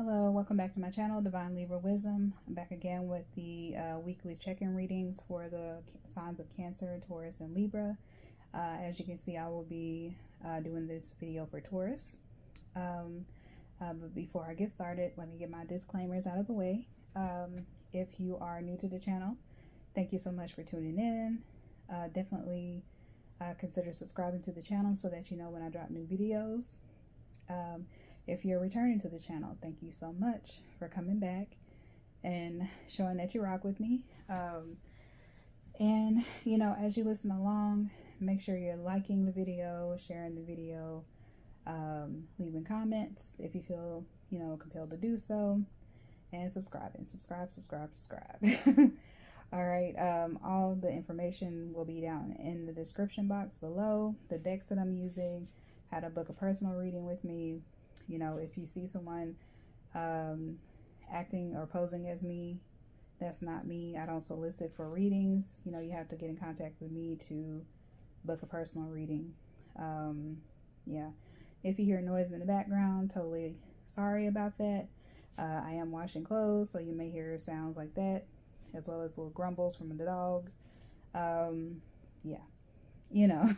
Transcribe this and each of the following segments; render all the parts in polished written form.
Hello, welcome back to my channel, Divine Libra Wisdom. I'm back again with the weekly check-in readings for the signs of Cancer, Taurus, and Libra. As you can see, I will be doing this video for Taurus. But before I get started, let me get my disclaimers out of the way. If you are new to the channel, thank you so much for tuning in. Definitely consider subscribing to the channel so that you know when I drop new videos. If you're returning to the channel, thank you so much for coming back and showing that you rock with me. And you know, as you listen along, make sure you're liking the video, sharing the video, leaving comments if you feel, you know, compelled to do so, and subscribing. Subscribe. All right, all the information will be down in the description box below. The decks that I'm using, how to book a personal reading with me. You know, if you see someone acting or posing as me, that's not me. I don't solicit for readings. You know, you have to get in contact with me to book a personal reading. Yeah, if you hear noise in the background, totally sorry about that. I am washing clothes, so you may hear sounds like that, as well as little grumbles from the dog. Yeah, you know,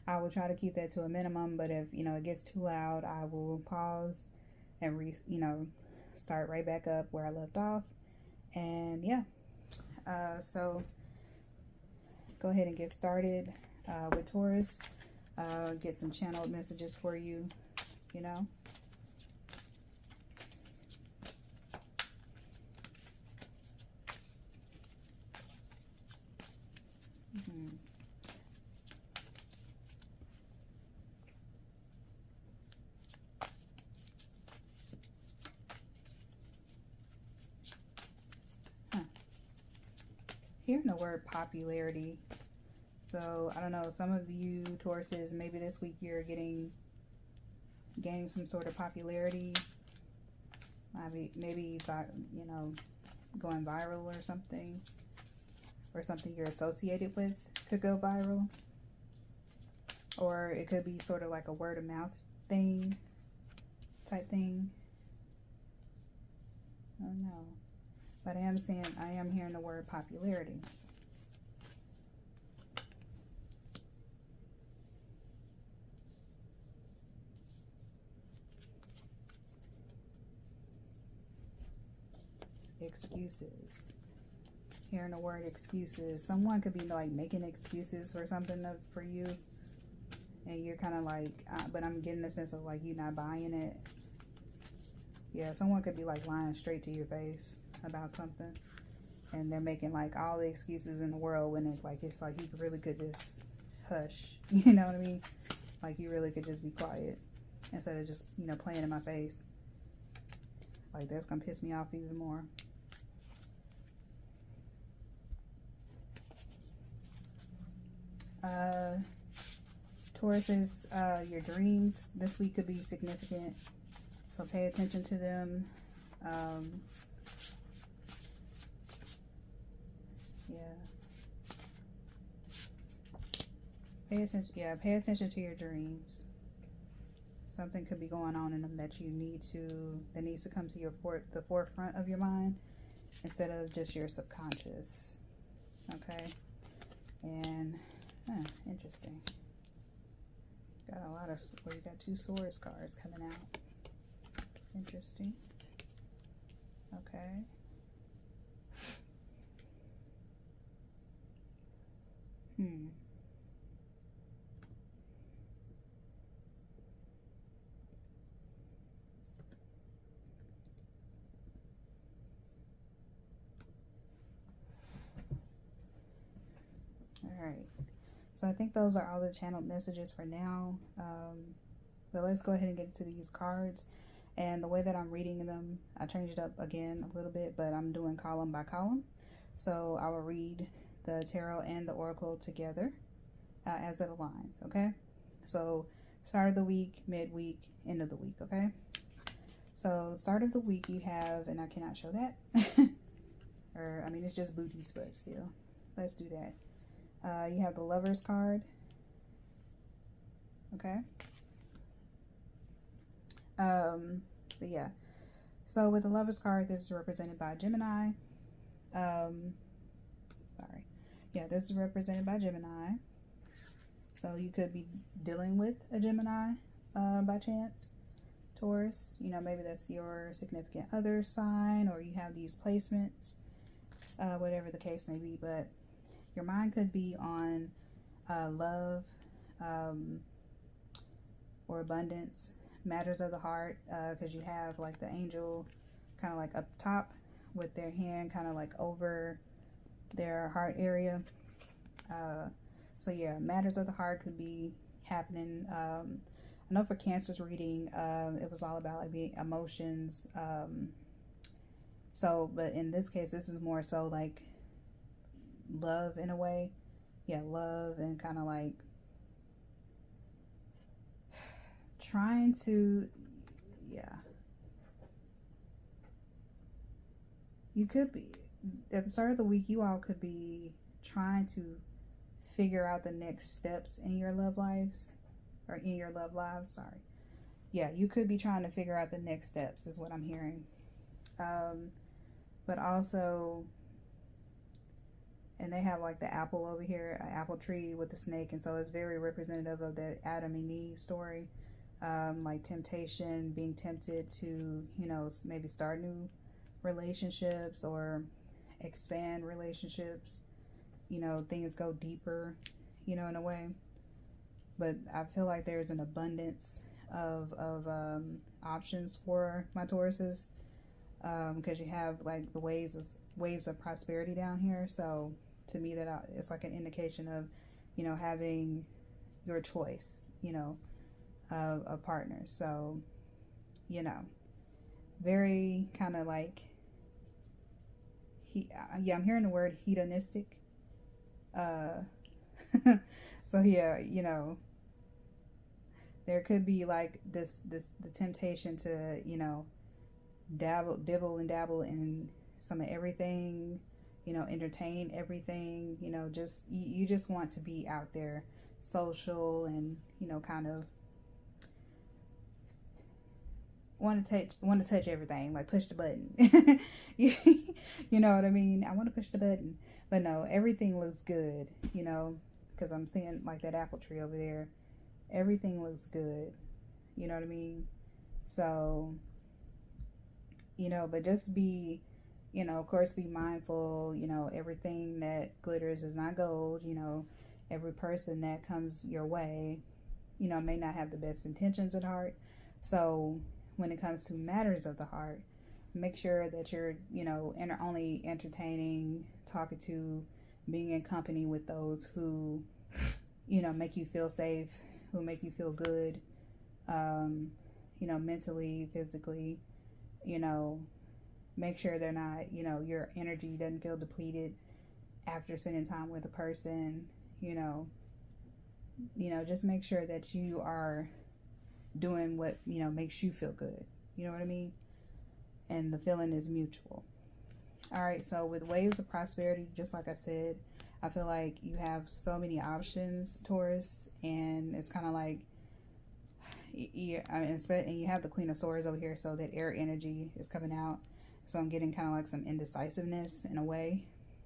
I will try to keep that to a minimum, but if, you know, it gets too loud, I will pause and start right back up where I left off. And yeah, so go ahead and get started with Taurus. Get some channeled messages for you, you know. Hearing the word popularity. So I don't know, some of you Tauruses, maybe this week you're gaining some sort of popularity. Maybe you know, going viral or something you're associated with could go viral, or it could be sort of like a word of mouth type thing. I don't know. But I am hearing the word popularity. Excuses. Hearing the word excuses. Someone could be like making excuses for something for you, and you're kind of like, but I'm getting a sense of like you not buying it. Yeah, someone could be like lying straight to your face about something, and they're making like all the excuses in the world when it's like you really could just hush. You know what I mean? Like you really could just be quiet instead of just, you know, playing in my face. Like that's gonna piss me off even more. Taurus is your dreams this week could be significant, so pay attention to them. Pay attention to your dreams. Something could be going on in them that needs to come to the forefront of your mind instead of just your subconscious. Okay, and interesting. Got a lot of, well, you got 2 swords cards coming out. Interesting. Okay. All right. So I think those are all the channeled messages for now. But let's go ahead and get into these cards. And the way that I'm reading them, I changed it up again a little bit, but I'm doing column by column. So I will read the tarot and the oracle together as it aligns, okay? So start of the week, midweek, end of the week, okay? So start of the week you have, and I cannot show that. Or, I mean, it's just booties, but still. Let's do that. You have the Lover's card, okay? But yeah, So with the Lovers card, this is represented by Gemini. Sorry. Yeah, this is represented by Gemini. So you could be dealing with a Gemini by chance. Taurus, you know, maybe that's your significant other sign, or you have these placements, whatever the case may be. But your mind could be on love or abundance, matters of the heart, because you have like the angel kind of like up top with their hand kind of like over their heart area. So yeah, matters of the heart could be happening. I know for Cancer's reading, it was all about like being emotions. So, but in this case, this is more so like love in a way. Yeah, love, and kind of like trying to, yeah. You could be, at the start of the week, you all could be trying to figure out the next steps in your love lives, or in your love lives, sorry. Yeah, you could be trying to figure out the next steps is what I'm hearing. But also, and they have like the apple over here, an apple tree with the snake, and so it's very representative of the Adam and Eve story. Like temptation, being tempted to, you know, maybe start new relationships or expand relationships, you know, things go deeper, you know, in a way. But I feel like there's an abundance of options for my Tauruses, because you have like the waves of prosperity down here. So to me, that it's like an indication of, you know, having your choice, you know, of a partner. So, you know, very kind of like, yeah, I'm hearing the word hedonistic. So yeah, you know, there could be like the temptation to, you know, dibble and dabble in some of everything, you know, entertain everything, you know, just you just want to be out there, social, and, you know, kind of want to touch everything, like push the button. you know what I mean? I want to push the button, but no, everything looks good, you know, because I'm seeing like that apple tree over there. Everything looks good, you know what I mean? So, you know, but just be, you know, of course, be mindful, you know, everything that glitters is not gold, you know, every person that comes your way, you know, may not have the best intentions at heart. So when it comes to matters of the heart, make sure that you're, you know, only entertaining, talking to, being in company with those who, you know, make you feel safe, who make you feel good, you know, mentally, physically, you know, make sure they're not, you know, your energy doesn't feel depleted after spending time with a person, you know, just make sure that you are doing what, you know, makes you feel good. You know what I mean? And the feeling is mutual. All right, so with waves of prosperity, just like I said, I feel like you have so many options, Taurus, and it's kind of like, yeah, I mean, and you have the Queen of Swords over here, so that air energy is coming out. So I'm getting kind of like some indecisiveness in a way.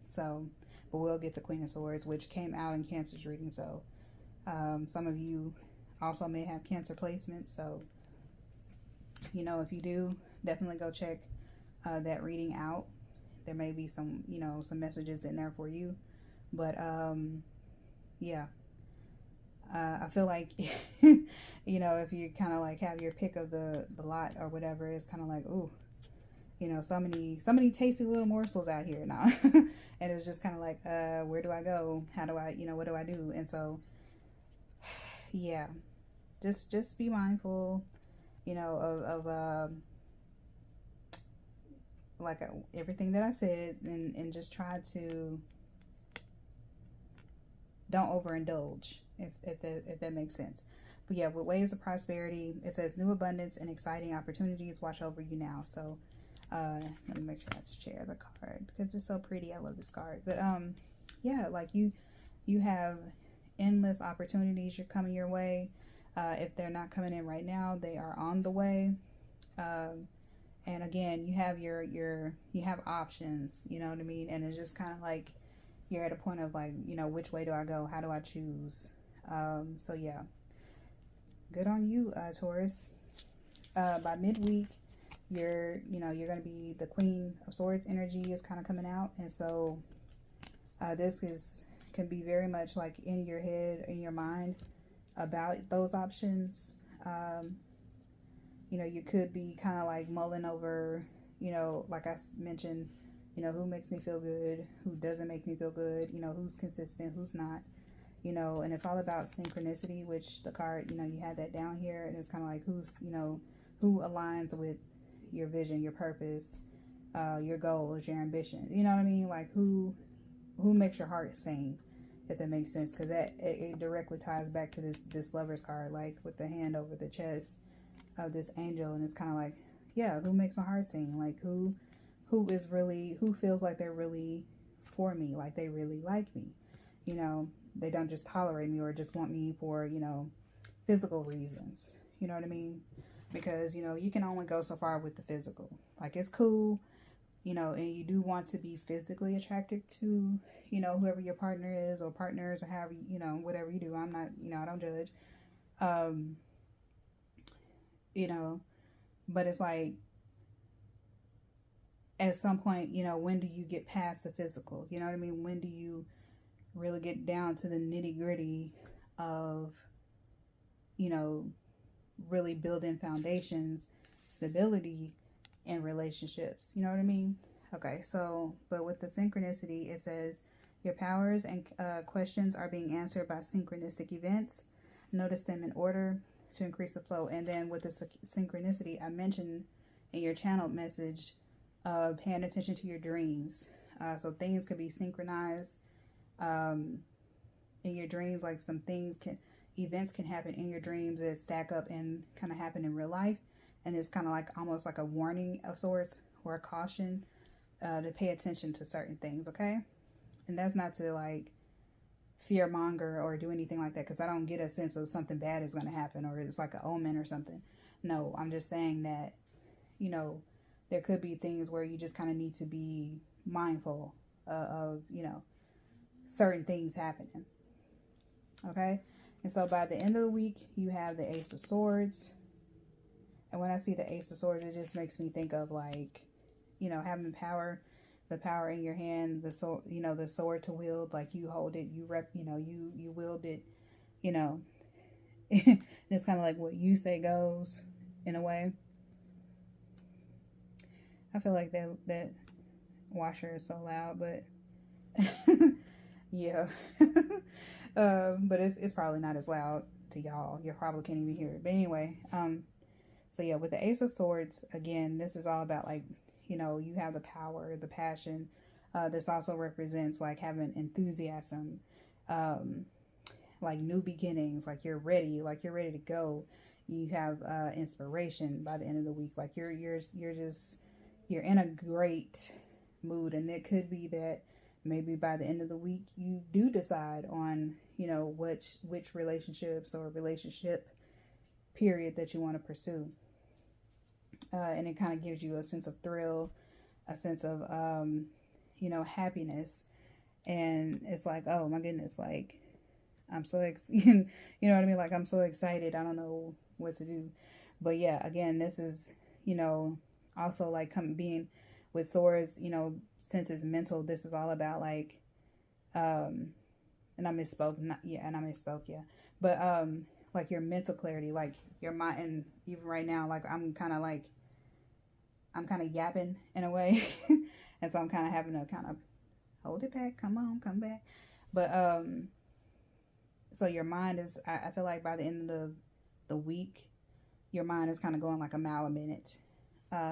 So, but we'll get to Queen of Swords, which came out in Cancer's reading. So some of you also may have Cancer placements. So, you know, if you do, definitely go check that reading out. There may be some, you know, some messages in there for you. But yeah, I feel like, you know, if you kind of like have your pick of the lot or whatever, it's kind of like, ooh, you know, so many tasty little morsels out here now. And it's just kind of like, where do I go? How do I, you know, what do I do? And so, yeah, just be mindful, you know, of like everything that I said, and just try to don't overindulge, if that makes sense. But yeah, with waves of prosperity, it says new abundance and exciting opportunities watch over you now. So let me make sure I share the card because it's so pretty. I love this card. But yeah, like you have endless opportunities you're coming your way. If they're not coming in right now, they are on the way. And again, you have you have options, you know what I mean? And it's just kind of like you're at a point of like, you know, which way do I go? How do I choose? So yeah, good on you, Taurus. By midweek, you're going to be the Queen of Swords energy is kind of coming out. And so this can be very much like in your head, in your mind about those options. You know, you could be kind of like mulling over, you know, like I mentioned, you know, who makes me feel good, who doesn't make me feel good, you know, who's consistent, who's not, you know, and it's all about synchronicity, which the card, you know, you had that down here, and it's kind of like who's, you know, who aligns with your vision, your purpose, your goals, your ambition, you know what I mean? Like who makes your heart sing, if that makes sense, because that it directly ties back to this Lover's card, like with the hand over the chest of this angel. And it's kind of like, yeah, who makes my heart sing? Like who feels like they're really for me, like they really like me, you know, they don't just tolerate me or just want me for, you know, physical reasons, you know what I mean? Because, you know, you can only go so far with the physical. Like it's cool, you know, and you do want to be physically attracted to, you know, whoever your partner is or partners or however, you know, whatever you do. I'm not, you know, I don't judge. You know, but it's like at some point, you know, when do you get past the physical? You know what I mean? When do you really get down to the nitty gritty of, you know, really building foundations, stability in relationships? You know what I mean? Okay, so, but with the synchronicity, it says your powers and questions are being answered by synchronistic events. Notice them in order to increase the flow. And then with the synchronicity, I mentioned in your channeled message, paying attention to your dreams. So things could be synchronized in your dreams, like events can happen in your dreams that stack up and kind of happen in real life. And it's kind of like almost like a warning of sorts or a caution to pay attention to certain things, okay? And that's not to like fear monger or do anything like that, because I don't get a sense of something bad is going to happen or it's like an omen or something. No, I'm just saying that, you know, there could be things where you just kind of need to be mindful of, you know, certain things happening. Okay. And so by the end of the week, you have the Ace of Swords. And when I see the Ace of Swords, it just makes me think of like, you know, having power, the power in your hand, the sword, you know, the sword to wield, like you hold it, you wield it, you know, it's kind of like what you say goes in a way. I feel like that washer is so loud, but yeah. But it's probably not as loud to y'all. You probably can't even hear it. But anyway, so yeah, with the Ace of Swords, again, this is all about like, you know, you have the power, the passion. This also represents like having enthusiasm, like new beginnings, like you're ready to go. You have inspiration by the end of the week. Like you're in a great mood. And it could be that maybe by the end of the week you do decide on, you know, which relationships or relationship period that you want to pursue. And it kind of gives you a sense of thrill, a sense of, you know, happiness. And it's like, oh my goodness, like, I'm so, you know what I mean? Like, I'm so excited. I don't know what to do. But yeah, again, this is, you know, also like being with swords, you know, since it's mental, this is all about like, and I misspoke, yeah. But, like your mental clarity, like your mind, and even right now, like I'm kind of yapping in a way. And so I'm kind of having to kind of hold it back. Come on, come back. But, so your mind is, I feel like by the end of the week, your mind is kind of going like a mile a minute,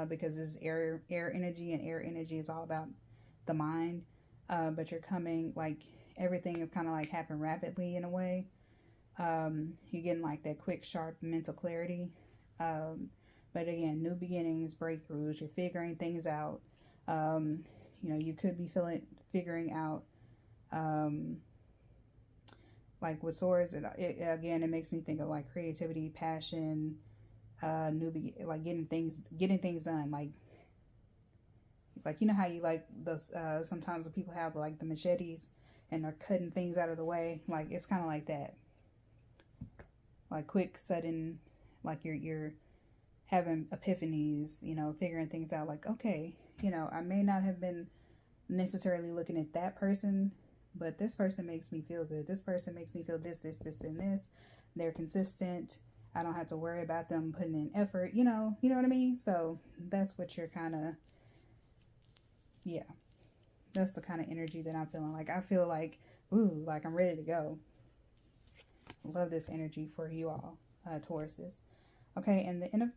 because it's air energy, and air energy is all about the mind. But you're coming, like everything is kind of like happen rapidly in a way. You're getting like that quick, sharp mental clarity. But again, new beginnings, breakthroughs, you're figuring things out. You know, you could be figuring out, like with swords, it makes me think of like creativity, passion, like getting things done, like Like, you know how you like those, sometimes when people have like the machetes and they're cutting things out of the way. Like, it's kind of like that. Like quick, sudden, like you're having epiphanies, you know, figuring things out. Like, okay, you know, I may not have been necessarily looking at that person, but this person makes me feel good. This person makes me feel this, and this. They're consistent. I don't have to worry about them putting in effort, you know what I mean? So that's what you're kind of, yeah, that's the kind of energy that I'm feeling. Like, I feel like, ooh, like I'm ready to go. Love this energy for you all, Tauruses. Okay, and the end of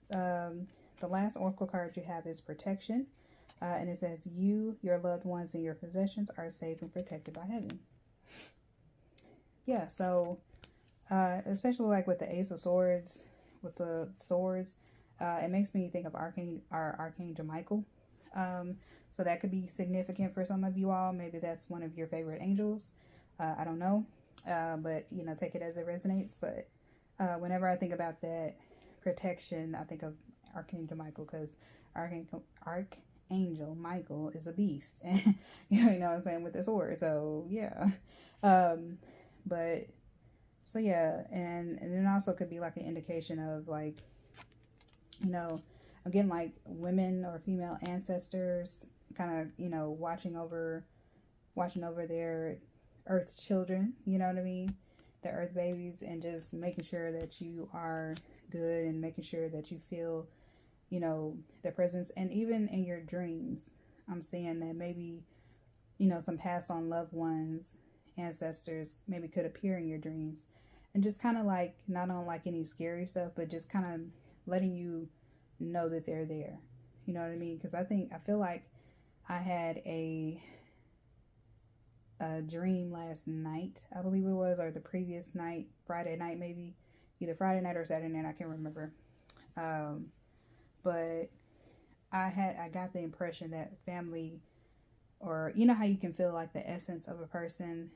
the last oracle card you have is protection. And it says, you, your loved ones, and your possessions are safe and protected by heaven. Yeah, so especially like with the Ace of Swords, with the swords, it makes me think of Archangel Michael. So that could be significant for some of you all. Maybe that's one of your favorite angels. I don't know, but you know, take it as it resonates. But whenever I think about that protection, I think of Archangel Michael, because Archangel Michael is a beast, and you know what I'm saying, with the sword. So yeah, but so yeah, and it also could be like an indication of, like, you know, again, like women or female ancestors kind of, you know, watching over their earth children, you know what I mean, the earth babies, and just making sure that you are good and making sure that you feel, you know, their presence. And even in your dreams, I'm seeing that maybe, you know, some passed on loved ones, ancestors maybe could appear in your dreams, and just kind of like, not on like any scary stuff, but just kind of letting you know that they're there, you know what I mean? Because I feel like I had a dream last night, I believe it was, or the previous night, Friday night maybe, either Friday night or Saturday night, I can't remember. But I got the impression that family, or you know how you can feel like the essence of a person,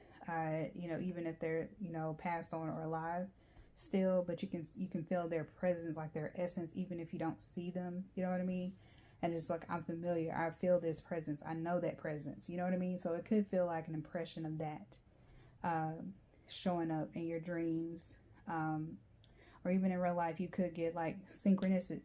you know, even if they're, you know, passed on or alive still, but you can feel their presence, like their essence, even if you don't see them, you know what I mean? And it's like, I'm familiar, I feel this presence, I know that presence, you know what I mean? So it could feel like an impression of that showing up in your dreams, or even in real life. You could get like synchronistic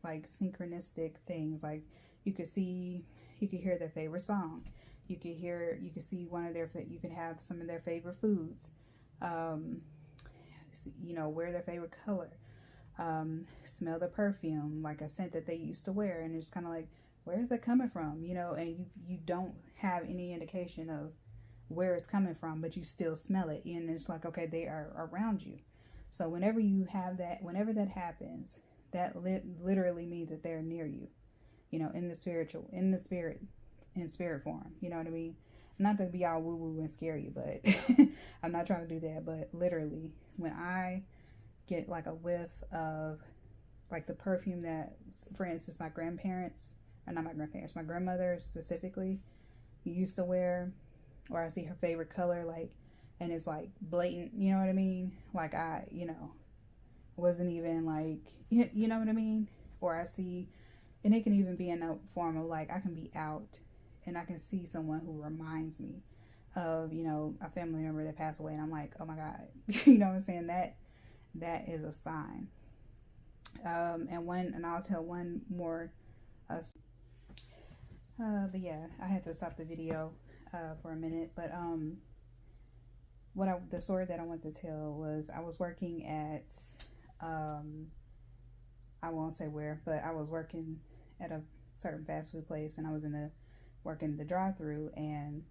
things, like you could hear their favorite song, you could see you could have some of their favorite foods, you know, wear their favorite color, smell the perfume, like a scent that they used to wear, and it's kind of like, where is that coming from, you know? And you don't have any indication of where it's coming from, but you still smell it, and it's like, okay, they are around you. So whenever that happens, that literally means that they're near you, you know, in spirit form, you know what I mean? Not to be all woo woo and scare you, but I'm not trying to do that. But literally, when I get like a whiff of like the perfume that, for instance, my grandmother specifically used to wear, or I see her favorite color, like, and it's like blatant, you know what I mean? Like, I, you know, wasn't even like, you know what I mean? Or I see, and it can even be in a form of like, I can be out and I can see someone who reminds me of, you know, a family member that passed away, and I'm like, oh my God, you know what I'm saying? That is a sign. And I'll tell one more, but yeah, I had to stop the video for a minute. But the story that I wanted to tell was, I was working at I won't say where, but I was working at a certain fast food place, and I was working the drive-through, and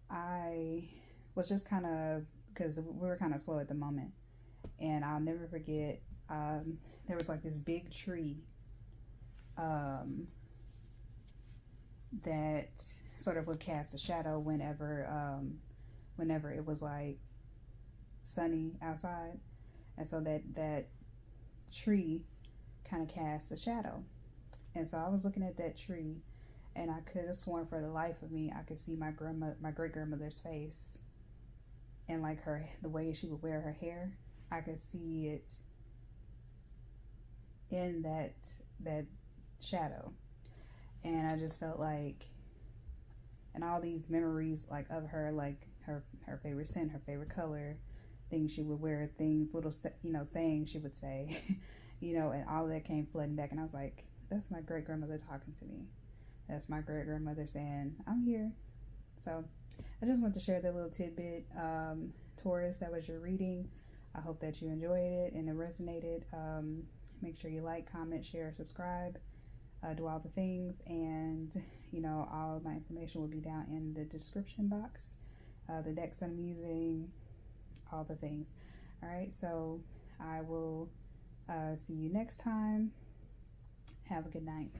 I was just kind of, because we were kind of slow at the moment, and I'll never forget, there was like this big tree that sort of would cast a shadow whenever it was like sunny outside, and so that tree kind of cast a shadow. And so I was looking at that tree, and I could have sworn for the life of me I could see my great grandmother's face, and like the way she would wear her hair, I could see it in that shadow. And I just felt like, and all these memories like of her, like her favorite scent, her favorite color, things she would wear, things, little, you know, sayings she would say, you know, and all of that came flooding back. And I was like, that's my great grandmother talking to me. That's my great grandmother saying, I'm here. So I just want to share that little tidbit. Taurus, that was your reading. I hope that you enjoyed it and it resonated. Make sure you like, comment, share, subscribe, do all the things. And, you know, all of my information will be down in the description box. The decks I'm using, all the things. All right, so I will see you next time. Have a good night.